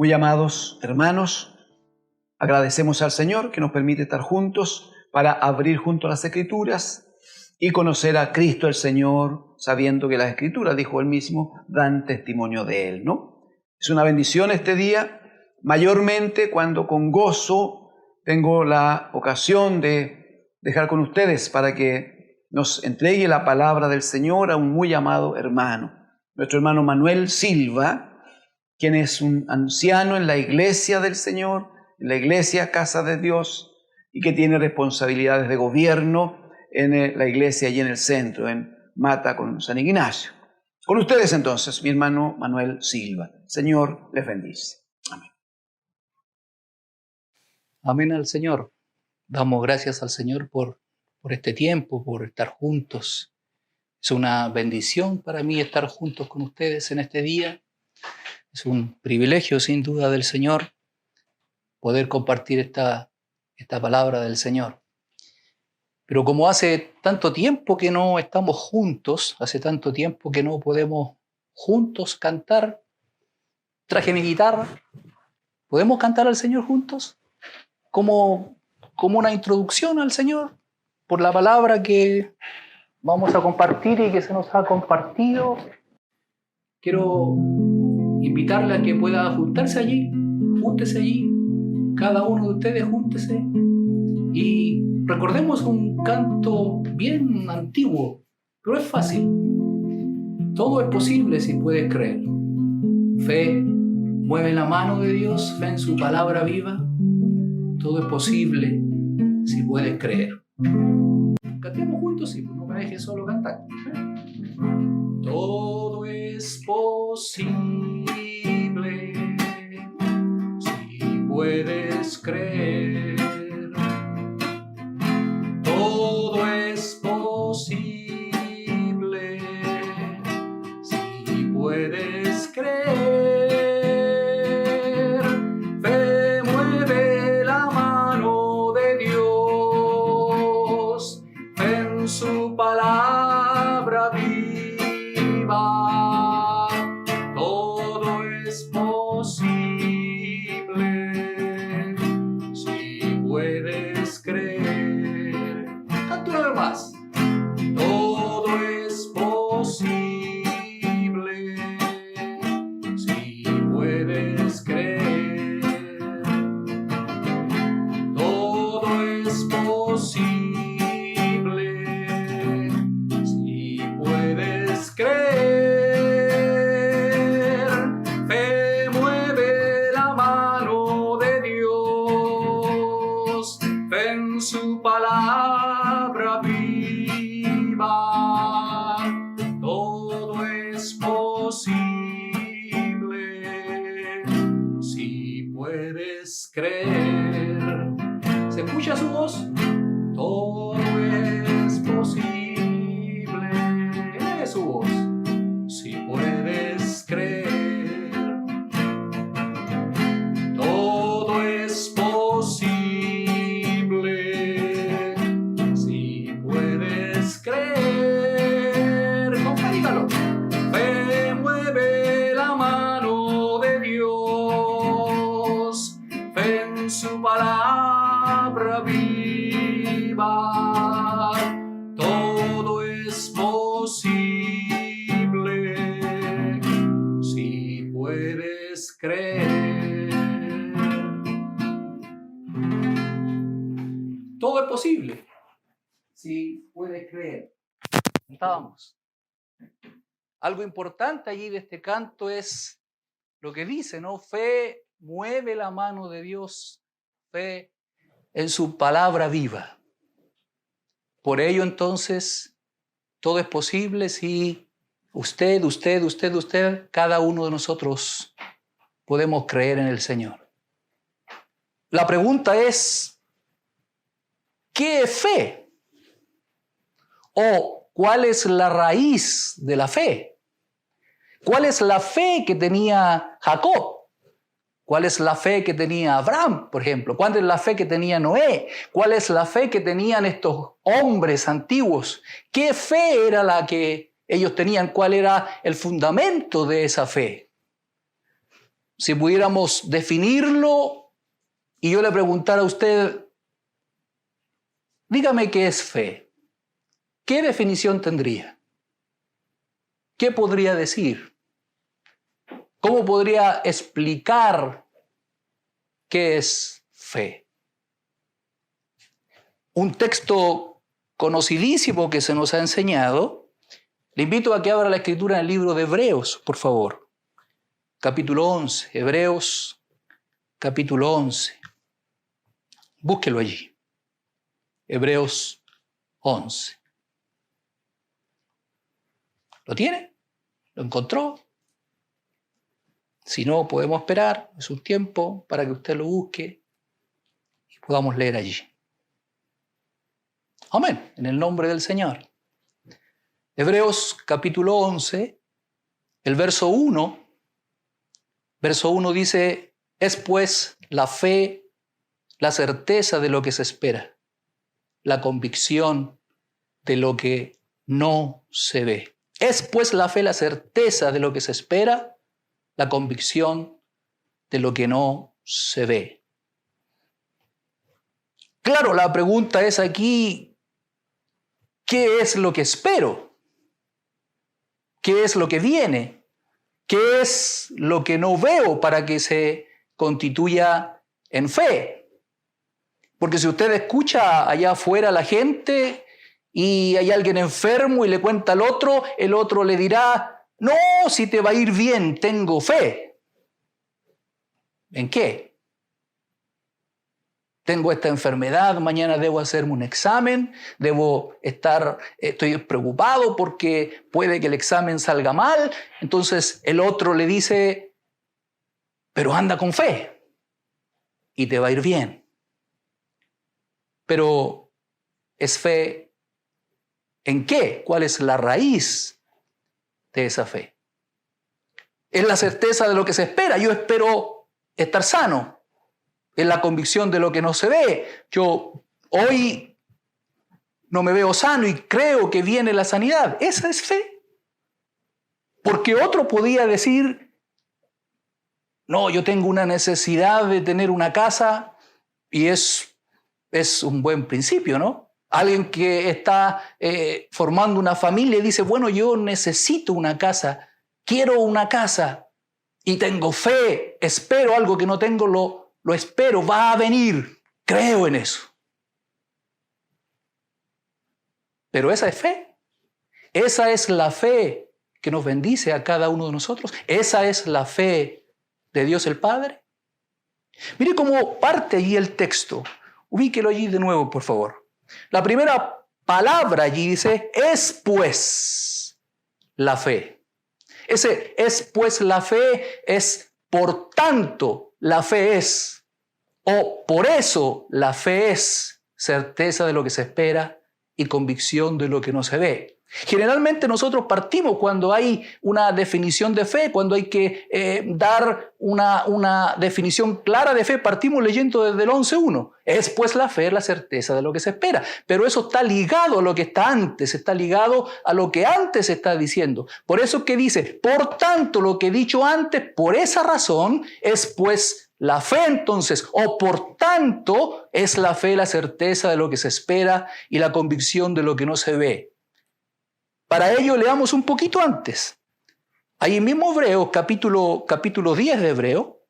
Muy amados hermanos, agradecemos al Señor que nos permite estar juntos para abrir juntos las Escrituras y conocer a Cristo el Señor, sabiendo que las Escrituras, dijo Él mismo, dan testimonio de Él, ¿no? Es una bendición este día, mayormente cuando con gozo tengo la ocasión de dejar con ustedes para que nos entregue la palabra del Señor a un muy amado hermano, nuestro hermano Manuel Silva, quien es un anciano en la iglesia del Señor, en la iglesia Casa de Dios, y que tiene responsabilidades de gobierno en la iglesia allí en el centro, en Mata con San Ignacio. Con ustedes entonces, mi hermano Manuel Silva. Señor les bendice. Amén. Amén al Señor. Damos gracias al Señor por este tiempo, por estar juntos. Es una bendición para mí estar juntos con ustedes en este día. Es un privilegio, sin duda, del Señor poder compartir esta palabra del Señor. Pero como hace tanto tiempo que no estamos juntos, hace tanto tiempo que no podemos juntos cantar, traje mi guitarra. ¿Podemos cantar al Señor juntos? Como una introducción al Señor, por la palabra que vamos a compartir y que se nos ha compartido. Quiero invitarle a que pueda júntese allí, cada uno de ustedes júntese y recordemos un canto bien antiguo, pero es fácil. Todo es posible si puedes creer. Fe mueve la mano de Dios, fe en su palabra viva. Todo es posible si puedes creer. Cantemos juntos y no me dejes solo cantar. Todo es posible si puedes creer. Todo es posible si puedes creer. Fe mueve la mano de Dios, fe en su palabra viva. Todo es posible si puedes creer. Canto una vez más. Todo es posible si puedes creer. Todo es posible si puedes creer. Fe mueve la mano de Dios, fe en su palabra viva. Todo es posible si puedes creer. ¿Se escucha su voz? Todo es posible. Es su voz. Si puedes creer. Todo es posible si puedes creer. Dígalo. Fe mueve la mano de Dios, fe en su palabra viva. Todo es posible si puedes creer. Todo es posible si puedes creer. Estábamos. Algo importante allí de este canto es lo que dice, ¿no? Fe mueve la mano de Dios, fe en su palabra viva. Por ello, entonces, todo es posible si usted, cada uno de nosotros podemos creer en el Señor. La pregunta es, ¿qué es fe? ¿O cuál es la raíz de la fe? ¿Cuál es la fe que tenía Jacob? ¿Cuál es la fe que tenía Abraham, por ejemplo? ¿Cuál es la fe que tenía Noé? ¿Cuál es la fe que tenían estos hombres antiguos? ¿Qué fe era la que ellos tenían? ¿Cuál era el fundamento de esa fe? si pudiéramos definirlo y yo le preguntara a usted, dígame qué es fe, ¿qué definición tendría? ¿Qué podría decir? ¿Cómo podría explicar qué es fe? Un texto conocidísimo que se nos ha enseñado, le invito a que abra la escritura en el libro de Hebreos, por favor. Capítulo 11, Hebreos, capítulo 11. Búsquelo allí. Hebreos 11. ¿Lo tiene? ¿Lo encontró? Si no, podemos esperar, es un tiempo para que usted lo busque y podamos leer allí. Amén, en el nombre del Señor. Hebreos capítulo 11, el verso 1. Verso 1 dice, es pues la fe, la certeza de lo que se espera, la convicción de lo que no se ve. Es pues la fe, la certeza de lo que se espera, la convicción de lo que no se ve. Claro, la pregunta es aquí, ¿qué es lo que espero? ¿Qué es lo que viene? ¿Qué es lo que no veo para que se constituya en fe? Porque si usted escucha allá afuera a la gente y hay alguien enfermo y le cuenta al otro, el otro le dirá, no, si te va a ir bien, tengo fe. ¿En qué? Tengo esta enfermedad, mañana debo hacerme un examen, estoy preocupado porque puede que el examen salga mal. Entonces el otro le dice, pero anda con fe y te va a ir bien. Pero ¿es fe en qué? ¿Cuál es la raíz de esa fe? Es la certeza de lo que se espera. Yo espero estar sano. Es la convicción de lo que no se ve. Yo hoy no me veo sano y creo que viene la sanidad. Esa es fe. Porque otro podía decir, no, yo tengo una necesidad de tener una casa y es un buen principio, ¿no? Alguien que está formando una familia y dice, bueno, yo necesito una casa, quiero una casa y tengo fe, espero algo que no tengo, lo espero, va a venir, creo en eso. Pero esa es fe. Esa es la fe que nos bendice a cada uno de nosotros. Esa es la fe de Dios el Padre. Mire cómo parte allí el texto. Ubíquelo allí de nuevo, por favor. La primera palabra allí dice, es pues la fe. Ese es pues la fe es por tanto la fe es. O por eso la fe es certeza de lo que se espera y convicción de lo que no se ve. Generalmente nosotros partimos cuando hay una definición de fe, cuando hay que dar una definición clara de fe, partimos leyendo desde el 11.1. Es pues la fe la certeza de lo que se espera. Pero eso está ligado a lo que está antes, está ligado a lo que antes se está diciendo. Por eso que dice, por tanto lo que he dicho antes, por esa razón es pues la fe entonces, o por tanto es la fe la certeza de lo que se espera y la convicción de lo que no se ve. Para ello leamos un poquito antes. Ahí mismo Hebreos, capítulo 10 de Hebreo,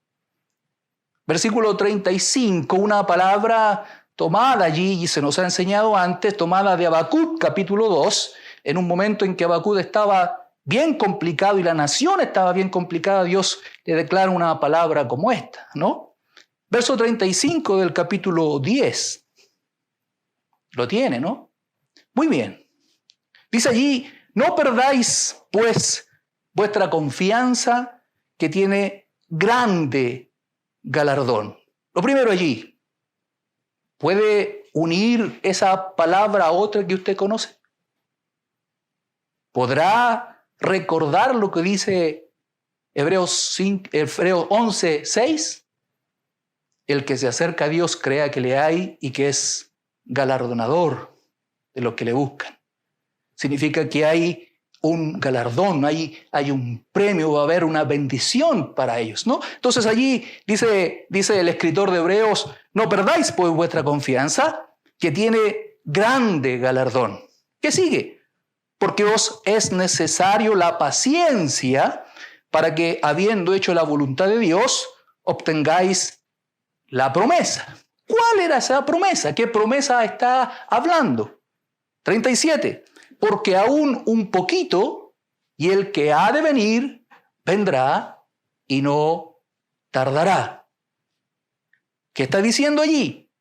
versículo 35, una palabra tomada allí, y se nos ha enseñado antes, tomada de Habacuc, capítulo 2, en un momento en que Habacuc estaba bien complicado y la nación estaba bien complicada, Dios le declara una palabra como esta, ¿no? Verso 35 del capítulo 10. Lo tiene, ¿no? Muy bien. Dice allí, no perdáis, pues, vuestra confianza que tiene grande galardón. Lo primero allí, ¿puede unir esa palabra a otra que usted conoce? ¿Podrá recordar lo que dice Hebreos 11:6? El que se acerca a Dios crea que le hay y que es galardonador de los que le buscan. Significa que hay un galardón, hay un premio, va a haber una bendición para ellos, ¿no? Entonces allí dice el escritor de Hebreos, no perdáis pues vuestra confianza, que tiene grande galardón. ¿Qué sigue? Porque os es necesario la paciencia para que, habiendo hecho la voluntad de Dios, obtengáis la promesa. ¿Cuál era esa promesa? ¿Qué promesa está hablando? 37. Porque aún un poquito, y el que ha de venir, vendrá y no tardará. ¿Qué está diciendo allí?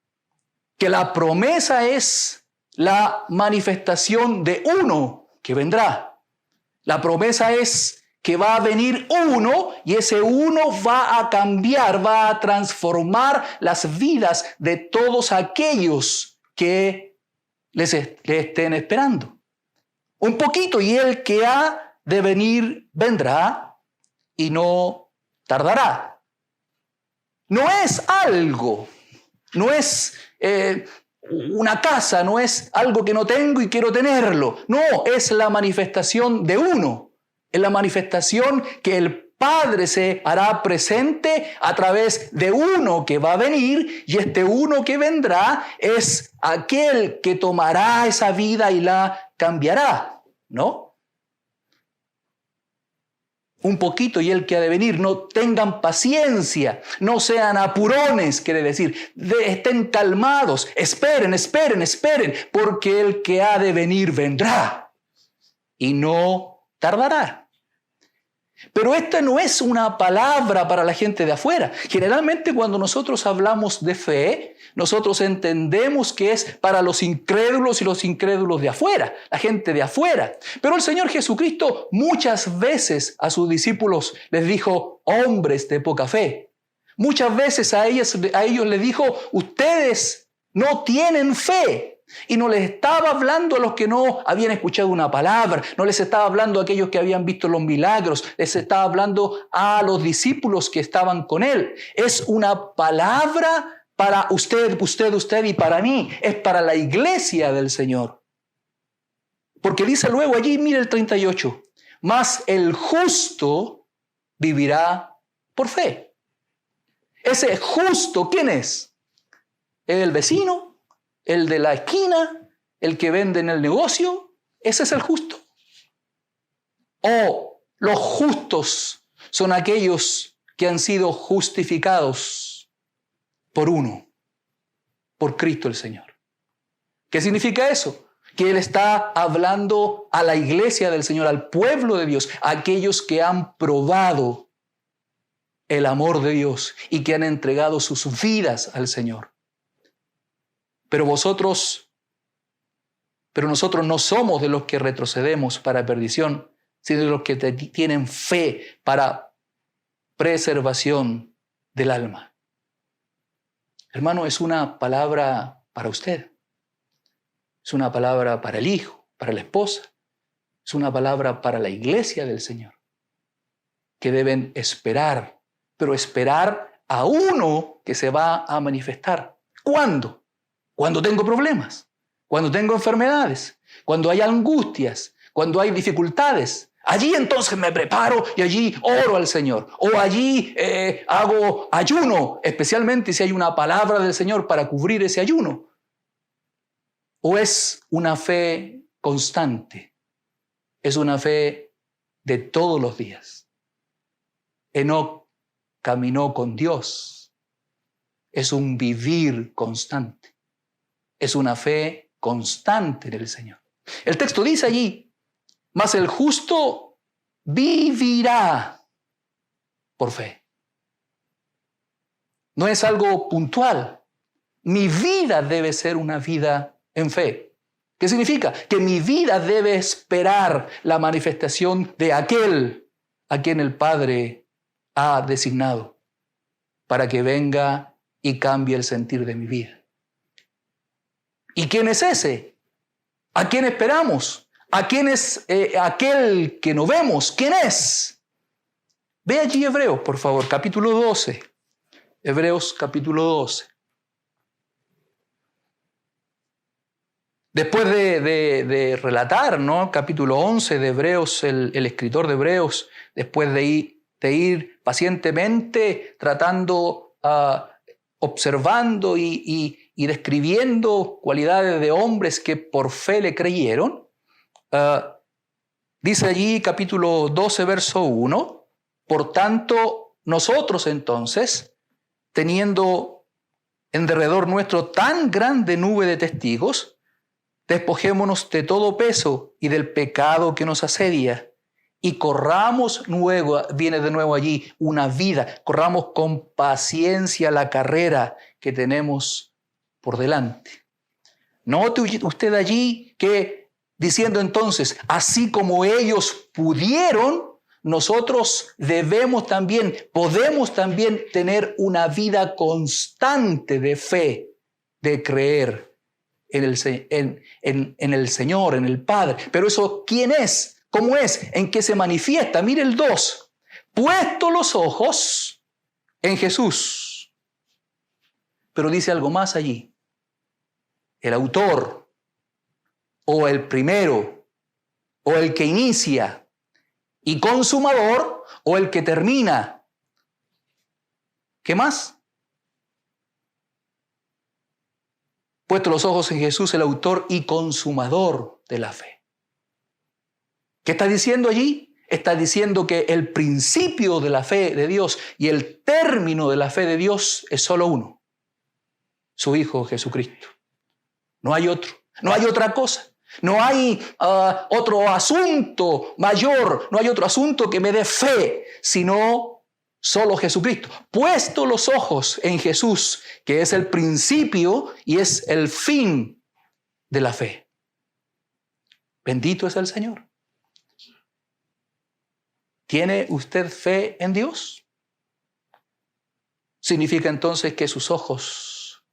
Que la promesa es la manifestación de uno que vendrá. La promesa es que va a venir uno y ese uno va a cambiar, va a transformar las vidas de todos aquellos que les estén esperando. Un poquito, y el que ha de venir vendrá y no tardará. No es algo, no es una casa, no es algo que no tengo y quiero tenerlo. No, es la manifestación de uno. Es la manifestación que el Padre se hará presente a través de uno que va a venir, y este uno que vendrá es aquel que tomará esa vida y la cambiará, ¿no? Un poquito y el que ha de venir. No tengan paciencia, no sean apurones, quiere decir, estén calmados, esperen, porque el que ha de venir vendrá y no tardará. Pero esta no es una palabra para la gente de afuera. Generalmente cuando nosotros hablamos de fe, nosotros entendemos que es para los incrédulos y los incrédulos de afuera, la gente de afuera. Pero el Señor Jesucristo muchas veces a sus discípulos les dijo, hombres de poca fe. Muchas veces a ellos les dijo, ustedes no tienen fe. Y no les estaba hablando a los que no habían escuchado una palabra, no les estaba hablando a aquellos que habían visto los milagros, les estaba hablando a los discípulos que estaban con él. Es una palabra para usted y para mí, es para la iglesia del Señor. Porque dice luego allí, mire el 38, mas el justo vivirá por fe. Ese justo, ¿quién es? ¿El vecino? ¿El de la esquina? ¿El que vende en el negocio? ¿Ese es el justo? ¿O los justos son aquellos que han sido justificados por uno, por Cristo el Señor? ¿Qué significa eso? Que Él está hablando a la iglesia del Señor, al pueblo de Dios, a aquellos que han probado el amor de Dios y que han entregado sus vidas al Señor. Pero nosotros no somos de los que retrocedemos para perdición, sino de los que tienen fe para preservación del alma. Hermano, es una palabra para usted. Es una palabra para el hijo, para la esposa. Es una palabra para la iglesia del Señor, que deben esperar, pero esperar a uno que se va a manifestar. ¿Cuándo? Cuando tengo problemas, cuando tengo enfermedades, cuando hay angustias, cuando hay dificultades. Allí entonces me preparo y allí oro al Señor. O allí hago ayuno, especialmente si hay una palabra del Señor para cubrir ese ayuno. O es una fe constante, es una fe de todos los días. Enoc caminó con Dios. Es un vivir constante. Es una fe constante en el Señor. El texto dice allí, mas el justo vivirá por fe. No es algo puntual. Mi vida debe ser una vida en fe. ¿Qué significa? Que mi vida debe esperar la manifestación de aquel a quien el Padre ha designado para que venga y cambie el sentir de mi vida. ¿Y quién es ese? ¿A quién esperamos? ¿A quién es aquel que no vemos? ¿Quién es? Ve allí Hebreos, por favor, capítulo 12. Hebreos capítulo 12. Después de relatar, ¿no?, capítulo 11 de Hebreos, el escritor de Hebreos, después de ir pacientemente tratando, observando y describiendo cualidades de hombres que por fe le creyeron, dice allí capítulo 12, verso 1, por tanto, nosotros entonces, teniendo en derredor nuestro tan grande nube de testigos, despojémonos de todo peso y del pecado que nos asedia y corramos viene de nuevo allí, una vida, corramos con paciencia la carrera que tenemos por delante. Note usted allí que diciendo entonces, así como ellos pudieron, nosotros podemos también tener una vida constante de fe, de creer en el Señor, en el Padre. Pero eso, ¿quién es? ¿Cómo es? ¿En qué se manifiesta? Mire el 2. Puesto los ojos en Jesús. Pero dice algo más allí. El autor, o el primero, o el que inicia, y consumador, o el que termina. ¿Qué más? Puesto los ojos en Jesús, el autor y consumador de la fe. ¿Qué está diciendo allí? Está diciendo que el principio de la fe de Dios y el término de la fe de Dios es solo uno. Su Hijo Jesucristo. No hay otro. No hay otra cosa. No hay otro asunto mayor. No hay otro asunto que me dé fe, sino solo Jesucristo. Puesto los ojos en Jesús, que es el principio y es el fin de la fe. Bendito es el Señor. ¿Tiene usted fe en Dios? Significa entonces que sus ojos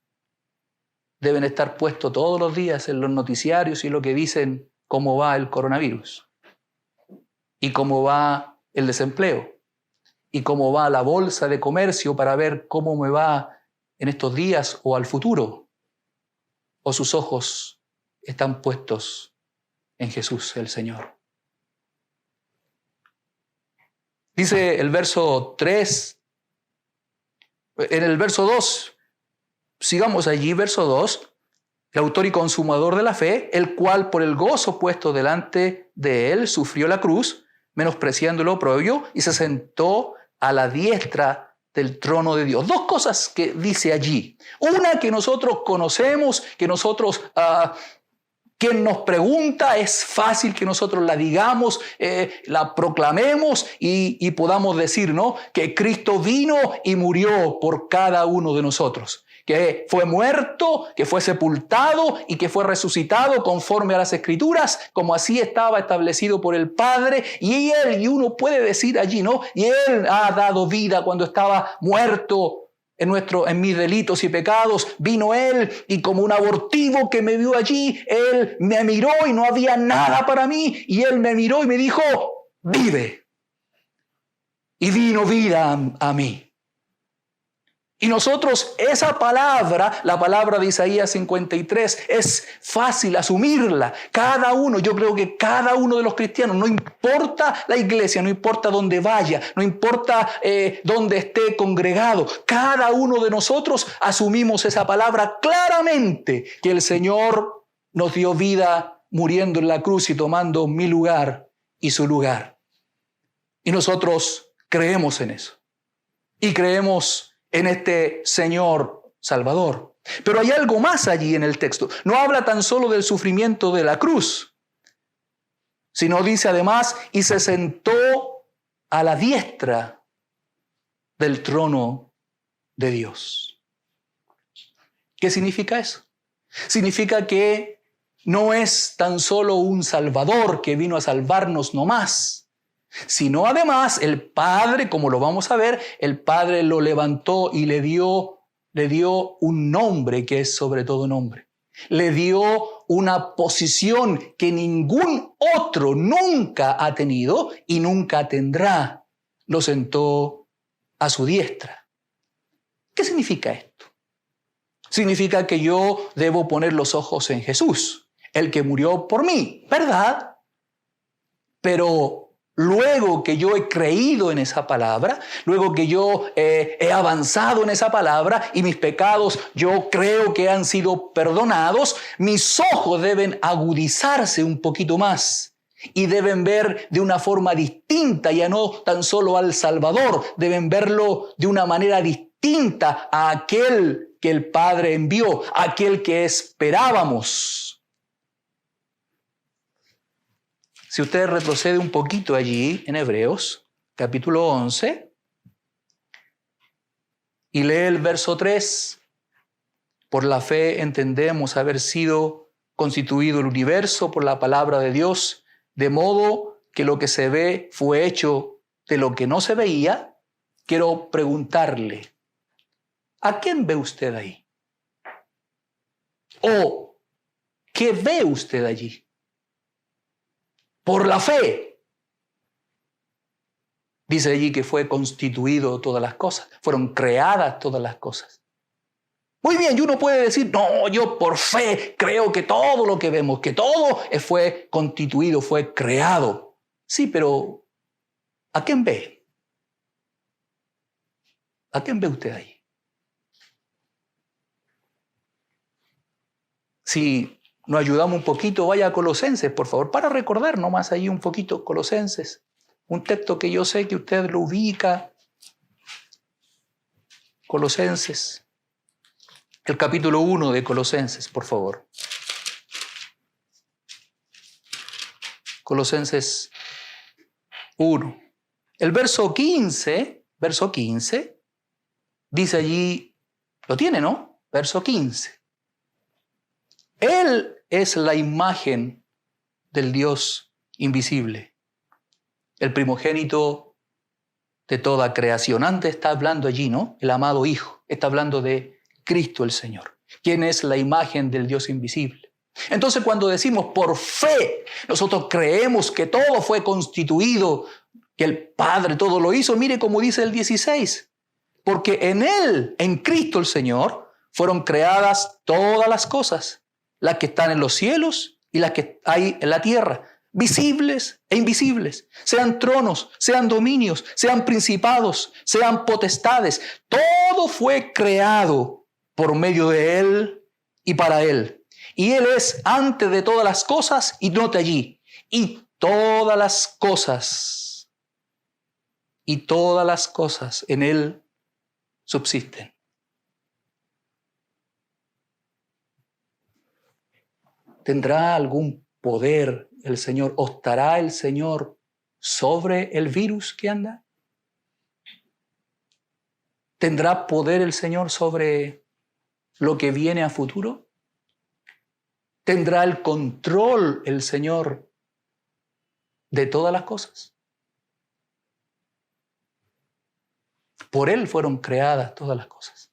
deben estar puestos todos los días en los noticiarios y lo que dicen cómo va el coronavirus y cómo va el desempleo y cómo va la bolsa de comercio para ver cómo me va en estos días o al futuro. O sus ojos están puestos en Jesús el Señor. Dice el verso 3, en el verso 2, sigamos allí, verso 2, el autor y consumador de la fe, el cual por el gozo puesto delante de él sufrió la cruz, menospreciando el oprobio, y se sentó a la diestra del trono de Dios. Dos cosas que dice allí. Una que nosotros conocemos, que nosotros... Quien nos pregunta, es fácil que nosotros la digamos, la proclamemos y podamos decir, ¿no?, que Cristo vino y murió por cada uno de nosotros. Que fue muerto, que fue sepultado y que fue resucitado conforme a las Escrituras, como así estaba establecido por el Padre. Y uno puede decir allí, ¿no?, y Él ha dado vida cuando estaba muerto. En mis delitos y pecados vino Él y como un abortivo que me vio allí, Él me miró y no había nada para mí y Él me miró y me dijo, vive. Y vino vida a mí. Y nosotros esa palabra, la palabra de Isaías 53, es fácil asumirla. Cada uno, yo creo que cada uno de los cristianos, no importa la iglesia, no importa dónde vaya, no importa dónde esté congregado, cada uno de nosotros asumimos esa palabra claramente, que el Señor nos dio vida muriendo en la cruz y tomando mi lugar y su lugar. Y nosotros creemos en eso. Y creemos en este Señor Salvador. Pero hay algo más allí en el texto. No habla tan solo del sufrimiento de la cruz, sino dice además, y se sentó a la diestra del trono de Dios. ¿Qué significa eso? Significa que no es tan solo un Salvador que vino a salvarnos nomás, sino además el Padre, como lo vamos a ver, el Padre lo levantó y le dio un nombre que es sobre todo nombre. Le dio una posición que ningún otro nunca ha tenido y nunca tendrá. Lo sentó a su diestra. ¿Qué significa esto? Significa que yo debo poner los ojos en Jesús, el que murió por mí, ¿verdad? Pero luego que yo he creído en esa palabra, luego que yo he avanzado en esa palabra y mis pecados yo creo que han sido perdonados, mis ojos deben agudizarse un poquito más y deben ver de una forma distinta, ya no tan solo al Salvador, deben verlo de una manera distinta a aquel que el Padre envió, a aquel que esperábamos. Si usted retrocede un poquito allí en Hebreos, capítulo 11, y lee el verso 3, por la fe entendemos haber sido constituido el universo por la palabra de Dios, de modo que lo que se ve fue hecho de lo que no se veía. Quiero preguntarle, ¿a quién ve usted ahí? ¿O qué ve usted allí? Por la fe. Dice allí que fue constituido todas las cosas, fueron creadas todas las cosas. Muy bien, y uno puede decir, no, yo por fe creo que todo lo que vemos, que todo fue constituido, fue creado. Sí, pero ¿a quién ve? ¿A quién ve usted ahí? Si nos ayudamos un poquito, vaya a Colosenses, por favor, para recordar nomás ahí un poquito Colosenses. Un texto que yo sé que usted lo ubica. Colosenses. El capítulo 1 de Colosenses, por favor. Colosenses 1. El verso 15, dice allí, lo tiene, ¿no? Verso 15. Él es la imagen del Dios invisible, el primogénito de toda creación. Antes está hablando allí, ¿no? El amado Hijo. Está hablando de Cristo el Señor, quien es la imagen del Dios invisible. Entonces, cuando decimos por fe, nosotros creemos que todo fue constituido, que el Padre todo lo hizo. Mire cómo dice el 16. Porque en Él, en Cristo el Señor, fueron creadas todas las cosas, las que están en los cielos y las que hay en la tierra, visibles e invisibles, sean tronos, sean dominios, sean principados, sean potestades. Todo fue creado por medio de Él y para Él. Y Él es antes de todas las cosas, y note allí, y todas las cosas en Él subsisten. ¿Tendrá algún poder el Señor? ¿O estará el Señor sobre el virus que anda? ¿Tendrá poder el Señor sobre lo que viene a futuro? ¿Tendrá el control el Señor de todas las cosas? Por Él fueron creadas todas las cosas.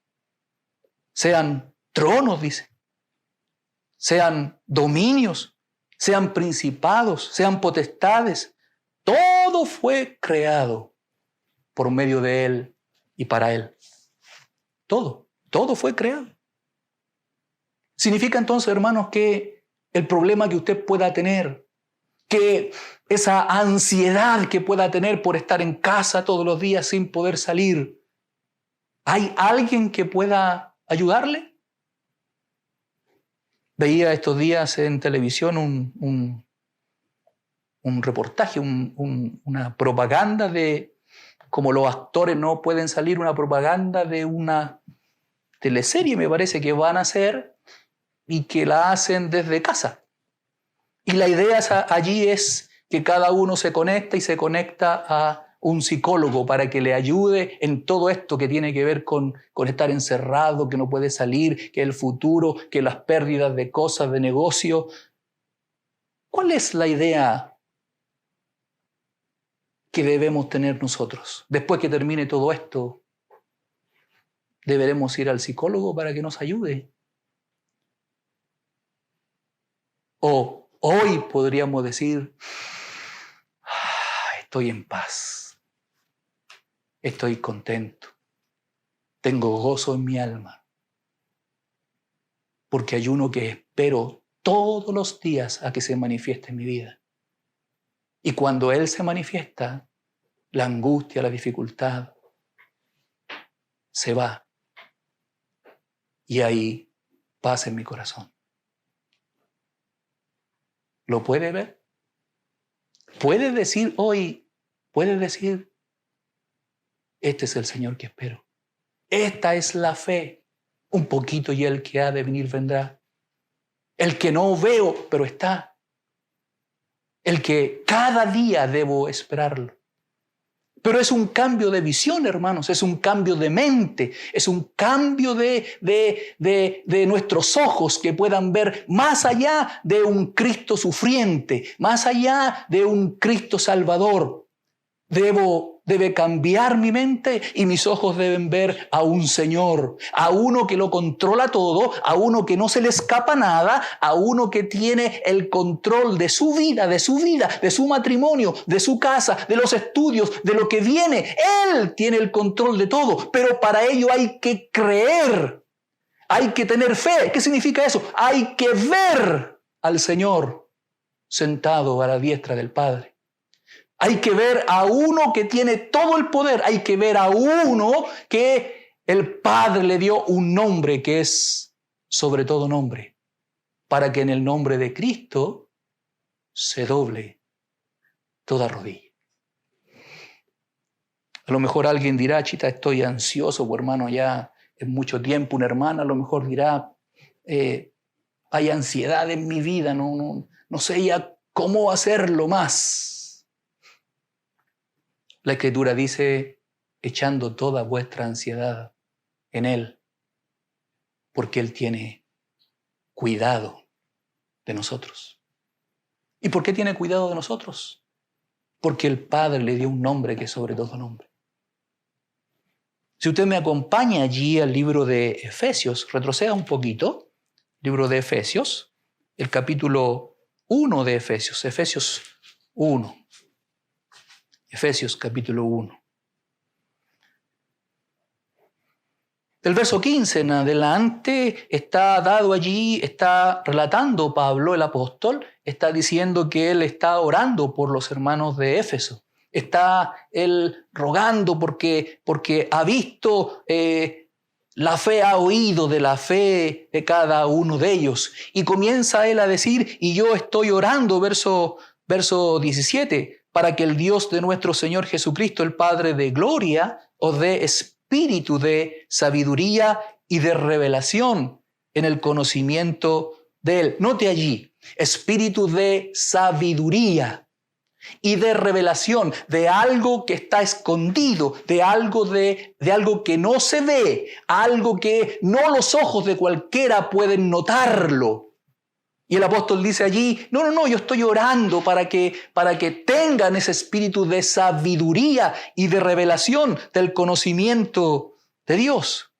Sean tronos, dice. Sean dominios, sean principados, sean potestades. Todo fue creado por medio de Él y para Él. Todo fue creado. Significa entonces, hermanos, que el problema que usted pueda tener, que esa ansiedad que pueda tener por estar en casa todos los días sin poder salir, ¿hay alguien que pueda ayudarle? Veía estos días en televisión un reportaje, una propaganda de, como los actores no pueden salir, una propaganda de una teleserie, me parece que van a hacer, y que la hacen desde casa. Y la idea allí es que cada uno se conecta a un psicólogo para que le ayude en todo esto que tiene que ver con estar encerrado, que no puede salir, que el futuro, que las pérdidas de cosas, de negocio. ¿Cuál es la idea que debemos tener nosotros? Después que termine todo esto, ¿deberemos ir al psicólogo para que nos ayude? O hoy podríamos decir, estoy en paz, estoy contento, tengo gozo en mi alma, porque hay uno que espero todos los días a que se manifieste en mi vida. Y cuando Él se manifiesta, la angustia, la dificultad se va. Y ahí paz en mi corazón. ¿Lo puede ver? ¿Puede decir hoy, este es el Señor que espero? Esta es la fe. Un poquito y el que ha de venir vendrá. El que no veo, pero está. El que cada día debo esperarlo. Pero es un cambio de visión, hermanos, es un cambio de mente, es un cambio de nuestros ojos que puedan ver más allá de un Cristo sufriente, más allá de un Cristo salvador. Debe cambiar mi mente y mis ojos deben ver a un Señor, a uno que lo controla todo, a uno que no se le escapa nada, a uno que tiene el control de su vida, de su matrimonio, de su casa, de los estudios, de lo que viene. Él tiene el control de todo, pero para ello hay que creer, hay que tener fe. ¿Qué significa eso? Hay que ver al Señor sentado a la diestra del Padre. Hay que ver a uno que tiene todo el poder. Hay que ver a uno que el Padre le dio un nombre que es sobre todo nombre, para que en el nombre de Cristo se doble toda rodilla. A lo mejor alguien dirá, Chita, estoy ansioso, pues, hermano, ya es mucho tiempo. Una hermana a lo mejor dirá, hay ansiedad en mi vida, no sé ya cómo hacerlo más. La Escritura dice, echando toda vuestra ansiedad en Él, porque Él tiene cuidado de nosotros. ¿Y por qué tiene cuidado de nosotros? Porque el Padre le dio un nombre que es sobre todo nombre. Si usted me acompaña allí al libro de Efesios, retroceda un poquito, libro de Efesios, el capítulo 1 de Efesios, Efesios 1. Efesios capítulo 1. Del verso 15 en adelante está dado allí, está relatando Pablo, el apóstol, está diciendo que él está orando por los hermanos de Éfeso. Está él rogando porque ha visto la fe, ha oído de la fe de cada uno de ellos. Y comienza él a decir, y yo estoy orando, verso 17, para que el Dios de nuestro Señor Jesucristo, el Padre de gloria, os dé espíritu de sabiduría y de revelación en el conocimiento de Él. Note allí, espíritu de sabiduría y de revelación, de algo que está escondido, de algo que no se ve, algo que no los ojos de cualquiera pueden notarlo. Y el apóstol dice allí, no, yo estoy orando para que tengan ese espíritu de sabiduría y de revelación del conocimiento de Dios.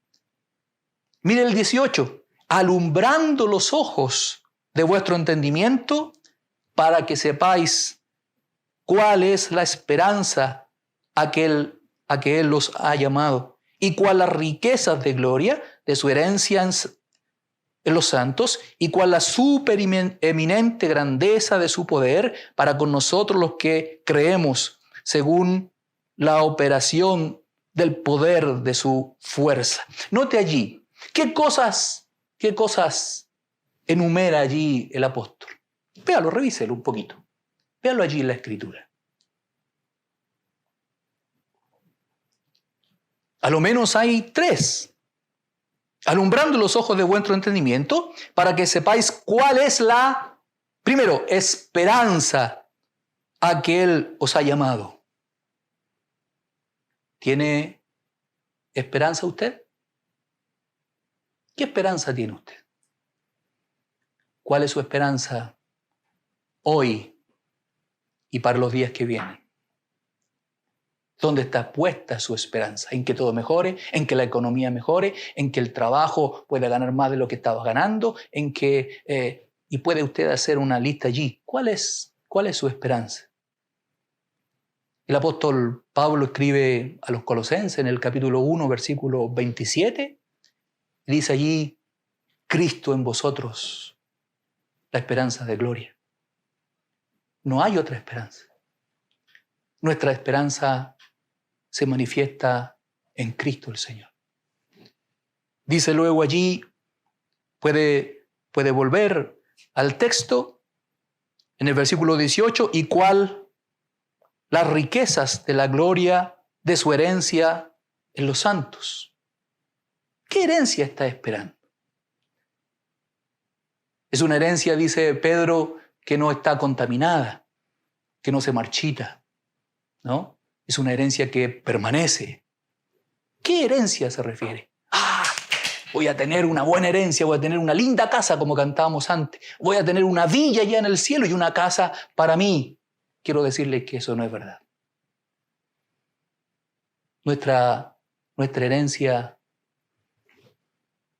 Mire el 18, alumbrando los ojos de vuestro entendimiento para que sepáis cuál es la esperanza a que Él los ha llamado y cuál las riquezas de gloria de su herencia en los santos y cuál la supereminente grandeza de su poder para con nosotros los que creemos según la operación del poder de su fuerza. Note allí, ¿qué cosas enumera allí el apóstol? Véalo, revíselo un poquito. Véalo allí en la Escritura. A lo menos hay 3. Alumbrando los ojos de vuestro entendimiento, para que sepáis cuál es la, primero, esperanza a que Él os ha llamado. ¿Tiene esperanza usted? ¿Qué esperanza tiene usted? ¿Cuál es su esperanza hoy y para los días que vienen? ¿Dónde está puesta su esperanza? ¿En que todo mejore? ¿En que la economía mejore? ¿En que el trabajo pueda ganar más de lo que estaba ganando? ¿En que y puede usted hacer una lista allí? ¿Cuál es su esperanza? El apóstol Pablo escribe a los Colosenses en el capítulo 1, versículo 27, y dice allí, Cristo en vosotros, la esperanza de gloria. No hay otra esperanza. Nuestra esperanza se manifiesta en Cristo el Señor. Dice luego allí, puede volver al texto, en el versículo 18, ¿y cuál? Las riquezas de la gloria de su herencia en los santos. ¿Qué herencia está esperando? Es una herencia, dice Pedro, que no está contaminada, que no se marchita, ¿no? Es una herencia que permanece. ¿Qué herencia se refiere? Voy a tener una buena herencia, voy a tener una linda casa como cantábamos antes, voy a tener una villa allá en el cielo y una casa para mí. Quiero decirles que eso no es verdad. Nuestra herencia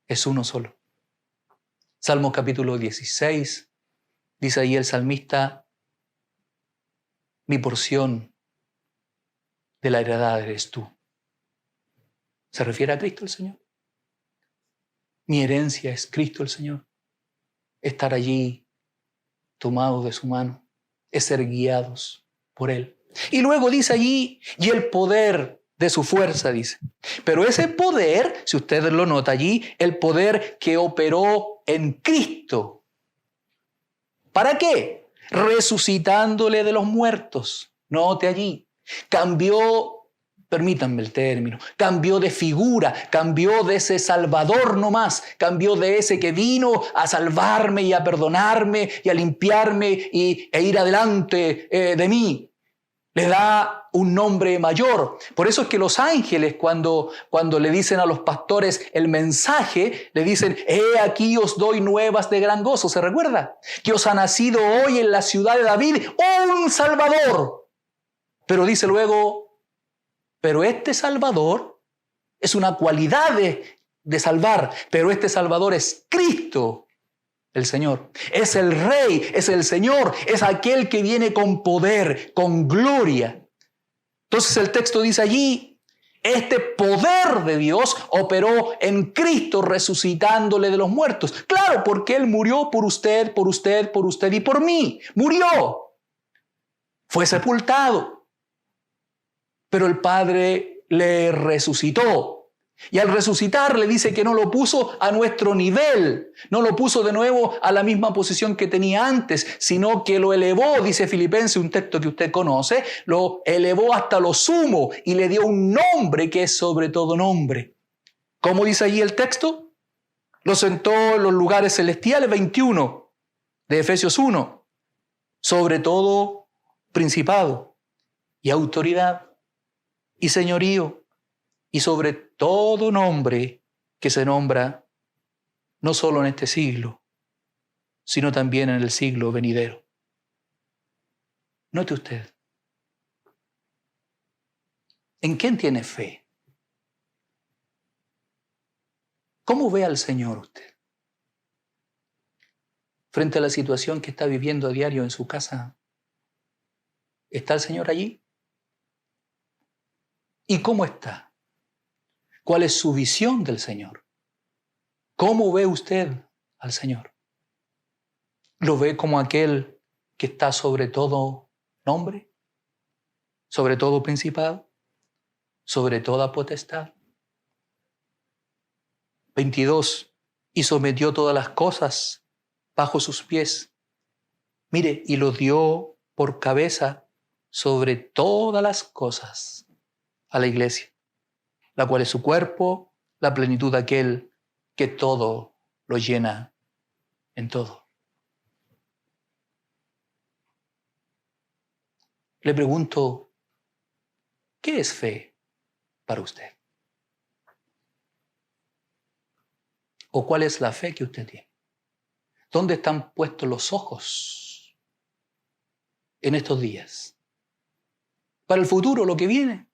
es uno solo. Salmo capítulo 16, dice ahí el salmista, mi porción de la heredad eres tú. ¿Se refiere a Cristo el Señor? Mi herencia es Cristo el Señor. Estar allí tomados de su mano, es ser guiados por Él. Y luego dice allí, y el poder de su fuerza, dice. Pero ese poder, si usted lo nota allí, el poder que operó en Cristo. ¿Para qué? Resucitándole de los muertos. Note allí. Cambió, permítanme el término, cambió de figura, cambió de ese Salvador no más, cambió de ese que vino a salvarme y a perdonarme y a limpiarme e ir adelante de mí. Le da un nombre mayor. Por eso es que los ángeles cuando le dicen a los pastores el mensaje, le dicen, he aquí os doy nuevas de gran gozo. ¿Se recuerda? Que os ha nacido hoy en la ciudad de David un Salvador. Pero dice luego, pero este Salvador es una cualidad de salvar, pero este Salvador es Cristo, el Señor. Es el Rey, es el Señor, es aquel que viene con poder, con gloria. Entonces el texto dice allí, este poder de Dios operó en Cristo resucitándole de los muertos. Claro, porque Él murió por usted, por usted, por usted y por mí. Murió. Fue sepultado. Pero el Padre le resucitó. Y al resucitar le dice que no lo puso a nuestro nivel, no lo puso de nuevo a la misma posición que tenía antes, sino que lo elevó, dice Filipenses, un texto que usted conoce, lo elevó hasta lo sumo y le dio un nombre que es sobre todo nombre. ¿Cómo dice allí el texto? Lo sentó en los lugares celestiales, 21 de Efesios 1, sobre todo principado y autoridad y señorío, y sobre todo nombre que se nombra no solo en este siglo, sino también en el siglo venidero. Note usted, ¿en quién tiene fe? ¿Cómo ve al Señor usted? Frente a la situación que está viviendo a diario en su casa, ¿está el Señor allí? ¿Y cómo está? ¿Cuál es su visión del Señor? ¿Cómo ve usted al Señor? ¿Lo ve como aquel que está sobre todo nombre? ¿Sobre todo principado? ¿Sobre toda potestad? 22. Y sometió todas las cosas bajo sus pies. Mire, y lo dio por cabeza sobre todas las cosas a la iglesia, la cual es su cuerpo, la plenitud de aquel que todo lo llena en todo. Le pregunto, ¿qué es fe para usted? ¿O cuál es la fe que usted tiene? ¿Dónde están puestos los ojos en estos días? Para el futuro, lo que viene.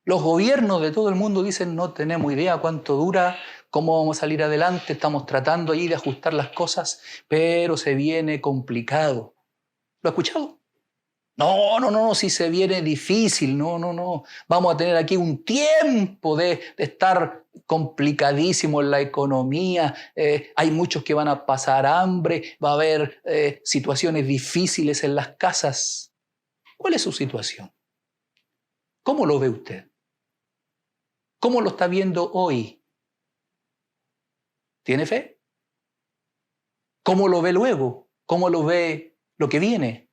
Los gobiernos de todo el mundo dicen, no tenemos idea cuánto dura, cómo vamos a salir adelante, estamos tratando allí de ajustar las cosas, pero se viene complicado. ¿Lo ha escuchado? No, si se viene difícil, no. Vamos a tener aquí un tiempo de estar complicadísimo en la economía, hay muchos que van a pasar hambre, va a haber situaciones difíciles en las casas. ¿Cuál es su situación? ¿Cómo lo ve usted? ¿Cómo lo está viendo hoy? ¿Tiene fe? ¿Cómo lo ve luego? ¿Cómo lo ve lo que viene?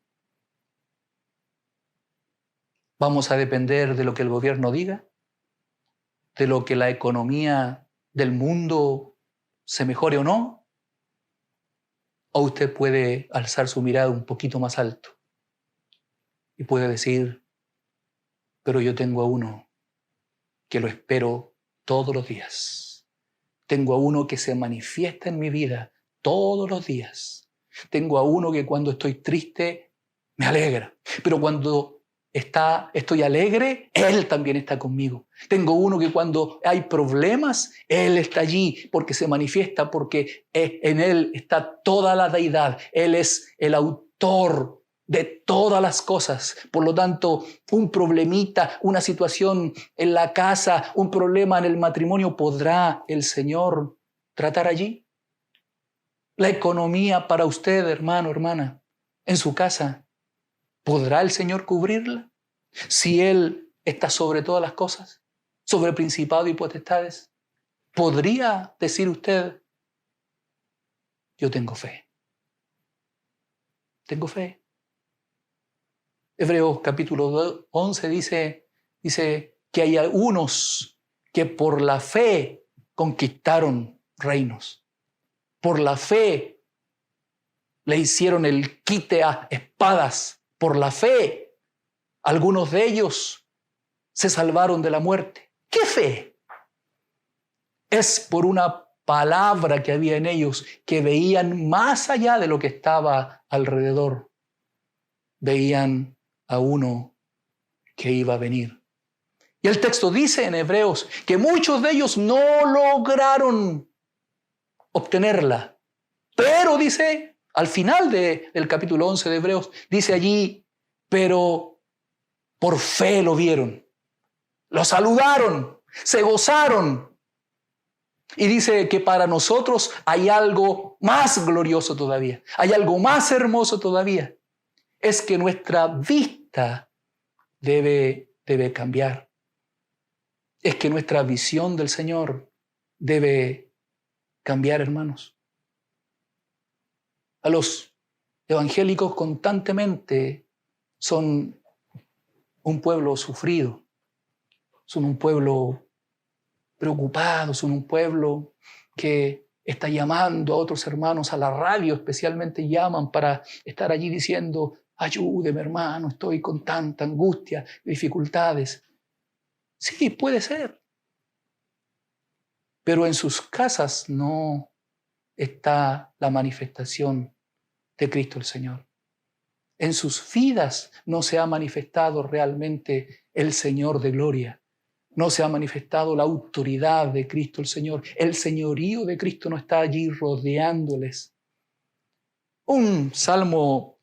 ¿Vamos a depender de lo que el gobierno diga? ¿De lo que la economía del mundo se mejore o no? ¿O usted puede alzar su mirada un poquito más alto y puede decir, pero yo tengo a uno que lo espero todos los días? Tengo a uno que se manifiesta en mi vida todos los días. Tengo a uno que cuando estoy triste me alegra, pero cuando estoy alegre, Él también está conmigo. Tengo uno que cuando hay problemas, Él está allí porque se manifiesta, porque en Él está toda la deidad. Él es el autor de todas las cosas. Por lo tanto, un problemita, una situación en la casa, un problema en el matrimonio, ¿podrá el Señor tratar allí? La economía para usted, hermano, hermana, en su casa, ¿podrá el Señor cubrirla? Si Él está sobre todas las cosas, sobre principados y potestades, ¿podría decir usted, yo tengo fe? Tengo fe. Hebreos capítulo 11 dice que hay algunos que por la fe conquistaron reinos. Por la fe le hicieron el quite a espadas. Por la fe, algunos de ellos se salvaron de la muerte. ¿Qué fe? Es por una palabra que había en ellos, que veían más allá de lo que estaba alrededor. Veían a uno que iba a venir. Y el texto dice en Hebreos que muchos de ellos no lograron obtenerla. Pero dice, al final del capítulo 11 de Hebreos, dice allí, pero por fe lo vieron, lo saludaron, se gozaron. Y dice que para nosotros hay algo más glorioso todavía, hay algo más hermoso todavía. Es que nuestra vista debe cambiar. Es que nuestra visión del Señor debe cambiar, hermanos. A los evangélicos constantemente son un pueblo sufrido, son un pueblo preocupado, son un pueblo que está llamando a otros hermanos a la radio, especialmente llaman para estar allí diciendo, ayúdeme hermano, estoy con tanta angustia, dificultades. Sí, puede ser. Pero en sus casas no está la manifestación de Cristo el Señor. En sus vidas no se ha manifestado realmente el Señor de gloria. No se ha manifestado la autoridad de Cristo el Señor. El señorío de Cristo no está allí rodeándoles. Un salmo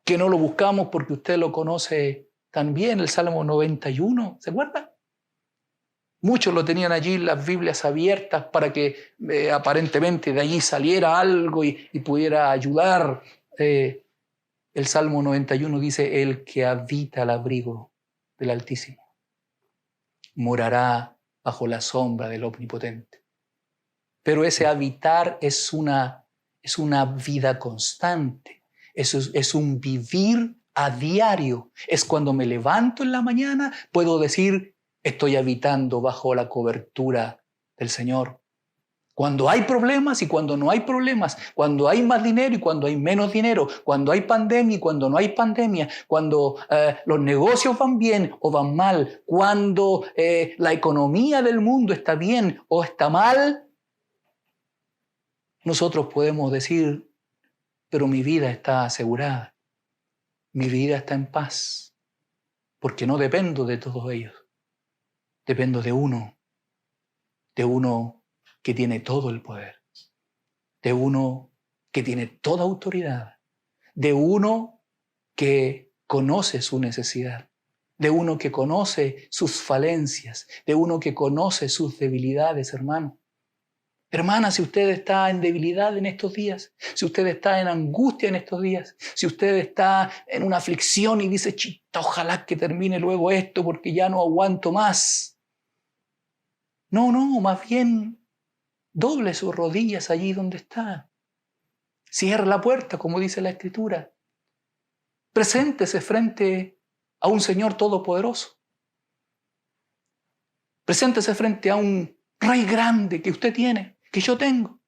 que no lo buscamos porque usted lo conoce también, el Salmo 91, ¿se acuerda? Muchos lo tenían allí, las Biblias abiertas para que aparentemente de allí saliera algo y pudiera ayudar. El Salmo 91 dice, el que habita al abrigo del Altísimo morará bajo la sombra del Omnipotente. Pero ese habitar es una vida constante, es un vivir a diario. Es cuando me levanto en la mañana, puedo decir, estoy habitando bajo la cobertura del Señor. Cuando hay problemas y cuando no hay problemas, cuando hay más dinero y cuando hay menos dinero, cuando hay pandemia y cuando no hay pandemia, cuando los negocios van bien o van mal, cuando la economía del mundo está bien o está mal, nosotros podemos decir, pero mi vida está asegurada, mi vida está en paz, porque no dependo de todos ellos, dependo de uno que tiene todo el poder, de uno que tiene toda autoridad, de uno que conoce su necesidad, de uno que conoce sus falencias, de uno que conoce sus debilidades, hermano. Hermana, si usted está en debilidad en estos días, si usted está en angustia en estos días, si usted está en una aflicción y dice, chita, ojalá que termine luego esto porque ya no aguanto más. No, más bien doble sus rodillas allí donde está. Cierra la puerta, como dice la Escritura. Preséntese frente a un Señor todopoderoso. Preséntese frente a un Rey grande que usted tiene, que yo tengo.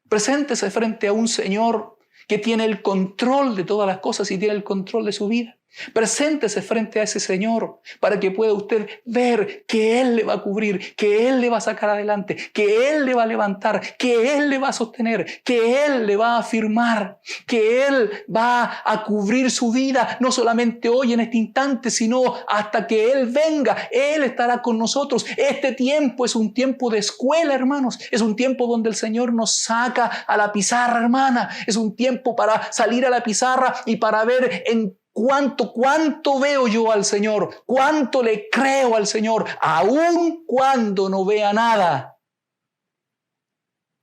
Preséntese frente a un Señor que tiene el control de todas las cosas y tiene el control de su vida. Preséntese frente a ese Señor para que pueda usted ver que Él le va a cubrir, que Él le va a sacar adelante, que Él le va a levantar, que Él le va a sostener, que Él le va a afirmar, que Él va a cubrir su vida, no solamente hoy en este instante, sino hasta que Él venga. Él estará con nosotros. Este tiempo es un tiempo de escuela, hermanos. Es un tiempo donde el Señor nos saca a la pizarra, hermana. Es un tiempo para salir a la pizarra y para ver en ¿Cuánto veo yo al Señor? ¿Cuánto le creo al Señor? Aun cuando no vea nada.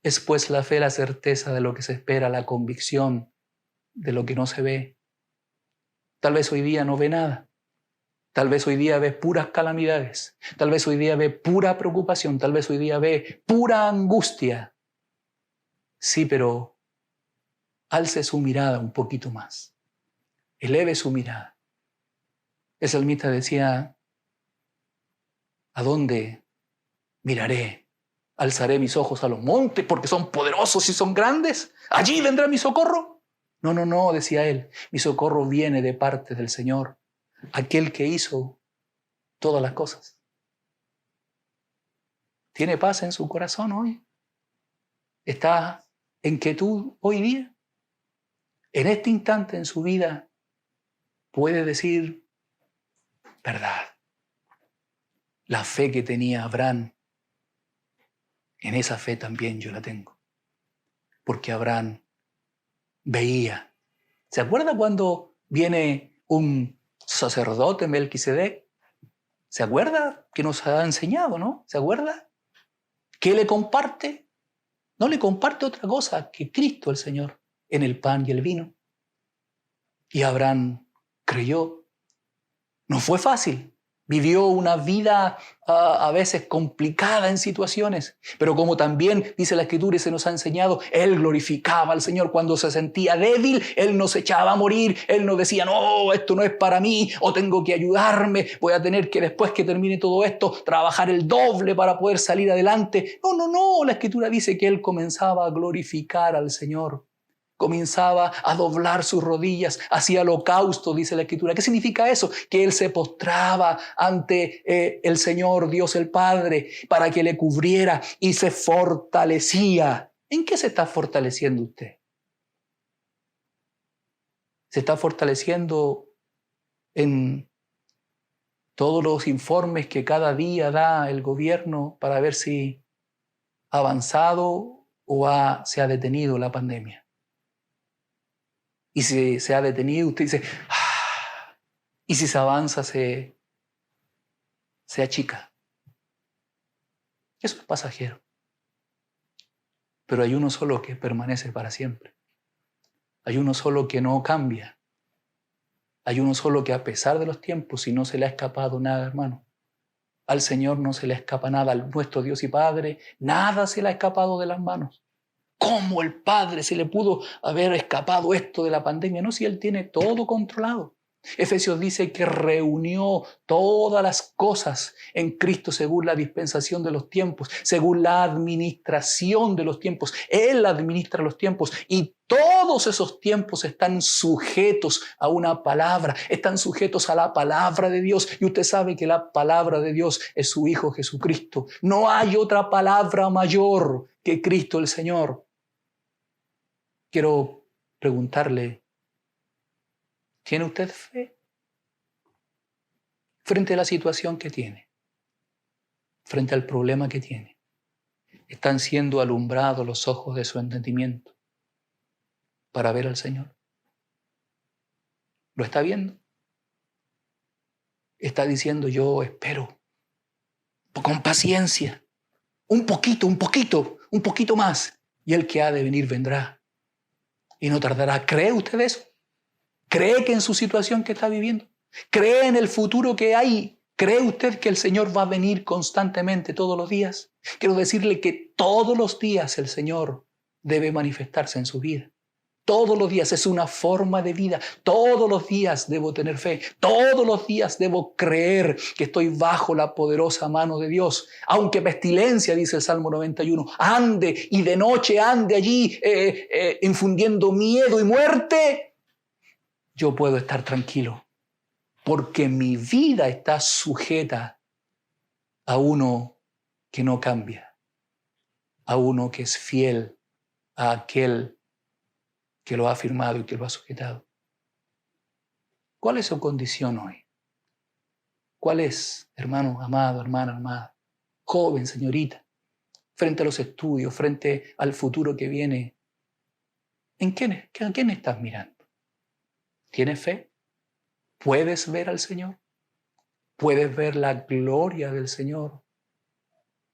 Es pues la fe la certeza de lo que se espera, la convicción de lo que no se ve. Tal vez hoy día no ve nada. Tal vez hoy día ve puras calamidades. Tal vez hoy día ve pura preocupación. Tal vez hoy día ve pura angustia. Sí, pero alce su mirada un poquito más. Eleve su mirada. El salmista decía, ¿a dónde miraré? ¿Alzaré mis ojos a los montes porque son poderosos y son grandes? ¿Allí vendrá mi socorro? No, decía él. Mi socorro viene de parte del Señor, aquel que hizo todas las cosas. ¿Tiene paz en su corazón hoy? ¿Está en quietud hoy día? En este instante en su vida puede decir, verdad, la fe que tenía Abraham, en esa fe también yo la tengo. Porque Abraham veía. ¿Se acuerda cuando viene un sacerdote, Melquisedec? ¿Se acuerda que nos ha enseñado, no? ¿Se acuerda? ¿Qué le comparte? No le comparte otra cosa que Cristo el Señor en el pan y el vino. Y Abraham creyó. No fue fácil. Vivió una vida a veces complicada en situaciones, pero como también dice la Escritura y se nos ha enseñado, él glorificaba al Señor cuando se sentía débil. Él no se echaba a morir, él no decía, no, esto no es para mí, o tengo que ayudarme, voy a tener que después que termine todo esto, trabajar el doble para poder salir adelante. No, la Escritura dice que él comenzaba a glorificar al Señor. Comenzaba a doblar sus rodillas, hacía holocausto, dice la Escritura. ¿Qué significa eso? Que él se postraba ante el Señor, Dios el Padre, para que le cubriera y se fortalecía. ¿En qué se está fortaleciendo usted? ¿Se está fortaleciendo en todos los informes que cada día da el gobierno para ver si ha avanzado o se ha detenido la pandemia? Y si se ha detenido, usted dice, ¡ah! Y si se avanza, se achica. Eso es pasajero. Pero hay uno solo que permanece para siempre. Hay uno solo que no cambia. Hay uno solo que a pesar de los tiempos, si no se le ha escapado nada, hermano, al Señor no se le escapa nada, al nuestro Dios y Padre, nada se le ha escapado de las manos. ¿Cómo el Padre se le pudo haber escapado esto de la pandemia? No, si Él tiene todo controlado. Efesios dice que reunió todas las cosas en Cristo según la dispensación de los tiempos, según la administración de los tiempos. Él administra los tiempos y todos esos tiempos están sujetos a una palabra, están sujetos a la palabra de Dios. Y usted sabe que la palabra de Dios es su Hijo Jesucristo. No hay otra palabra mayor que Cristo el Señor. Quiero preguntarle, ¿tiene usted fe frente a la situación que tiene? Frente al problema que tiene. ¿Están siendo alumbrados los ojos de su entendimiento para ver al Señor? ¿Lo está viendo? está diciendo: yo espero con paciencia, un poquito más, y el que ha de venir vendrá y no tardará. ¿Cree usted eso? ¿Cree que en su situación que está viviendo? ¿Cree en el futuro que hay? ¿Cree usted que el Señor va a venir constantemente todos los días? Quiero decirle que todos los días el Señor debe manifestarse en su vida. Todos los días es una forma de vida. Todos los días debo tener fe. Todos los días debo creer que estoy bajo la poderosa mano de Dios. Aunque pestilencia, dice el Salmo 91, ande y de noche ande allí infundiendo miedo y muerte, yo puedo estar tranquilo, porque mi vida está sujeta a uno que no cambia, a uno que es fiel a aquel que lo ha firmado y que lo ha sujetado. ¿Cuál es su condición hoy? ¿Cuál es, hermano amado, hermana amada, joven, señorita, frente a los estudios, frente al futuro que viene? ¿A quién estás mirando? ¿Tienes fe? ¿Puedes ver al Señor? ¿Puedes ver la gloria del Señor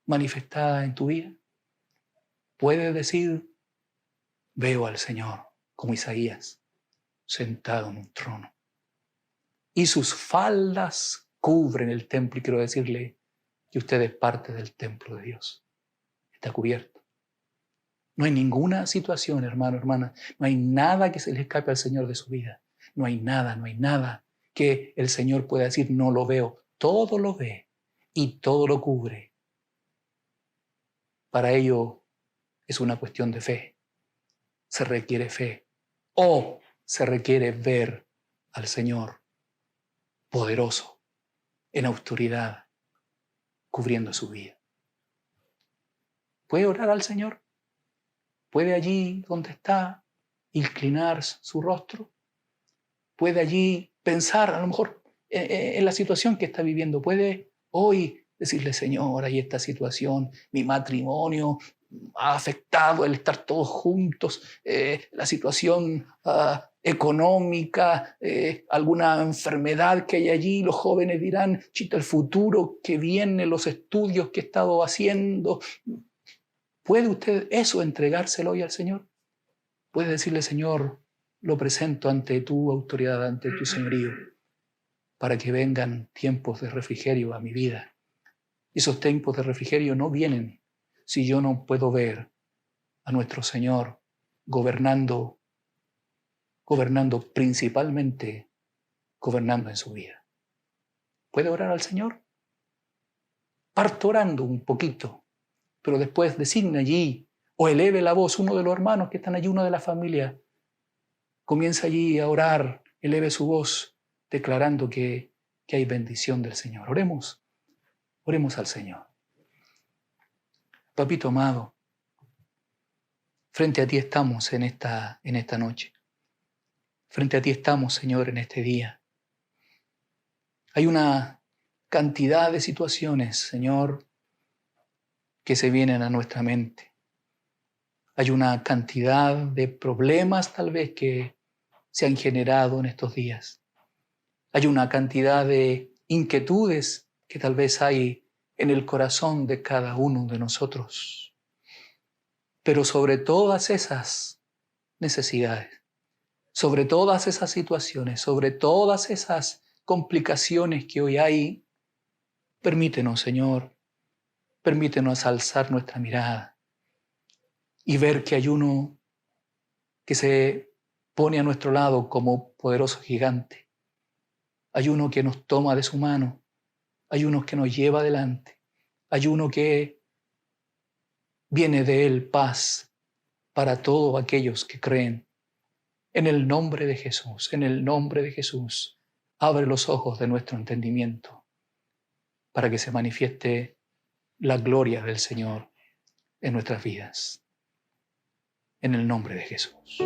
manifestada en tu vida? ¿Puedes decir: veo al Señor, como Isaías, sentado en un trono, y sus faldas cubren el templo? Y quiero decirle que usted es parte del templo de Dios. Está cubierto. No hay ninguna situación, hermano, hermana, no hay nada que se le escape al Señor de su vida. No hay nada que el Señor pueda decir: no lo veo. Todo lo ve y todo lo cubre. Para ello es una cuestión de fe. Se requiere fe, o se requiere ver al Señor poderoso, en autoridad, cubriendo su vida. ¿Puede orar al Señor? ¿Puede allí donde está inclinar su rostro? ¿Puede allí pensar a lo mejor en la situación que está viviendo? ¿Puede hoy decirle: Señor, hay esta situación, mi matrimonio ha afectado el estar todos juntos, la situación económica, alguna enfermedad que hay allí? Los jóvenes dirán: chita, el futuro que viene, los estudios que he estado haciendo. ¿Puede usted eso entregárselo hoy al Señor? ¿Puede decirle: Señor, lo presento ante tu autoridad, ante tu señorío, para que vengan tiempos de refrigerio a mi vida? Esos tiempos de refrigerio no vienen si yo no puedo ver a nuestro Señor gobernando principalmente, gobernando en su vida. ¿Puede orar al Señor? Parta orando un poquito, pero después designe allí o eleve la voz. Uno de los hermanos que están allí, uno de la familia, comienza allí a orar, eleve su voz, declarando que hay bendición del Señor. Oremos al Señor. Papito amado, frente a ti estamos en esta noche. Frente a ti estamos, Señor, en este día. Hay una cantidad de situaciones, Señor, que se vienen a nuestra mente. Hay una cantidad de problemas tal vez que se han generado en estos días. Hay una cantidad de inquietudes que tal vez hay en el corazón de cada uno de nosotros. Pero sobre todas esas necesidades, sobre todas esas situaciones, sobre todas esas complicaciones que hoy hay, permítenos, Señor, permítenos alzar nuestra mirada y ver que hay uno que se pone a nuestro lado como poderoso gigante. Hay uno que nos toma de su mano. Hay uno que nos lleva adelante. Hay uno que viene de él paz para todos aquellos que creen. En el nombre de Jesús, en el nombre de Jesús, abre los ojos de nuestro entendimiento para que se manifieste la gloria del Señor en nuestras vidas. En el nombre de Jesús.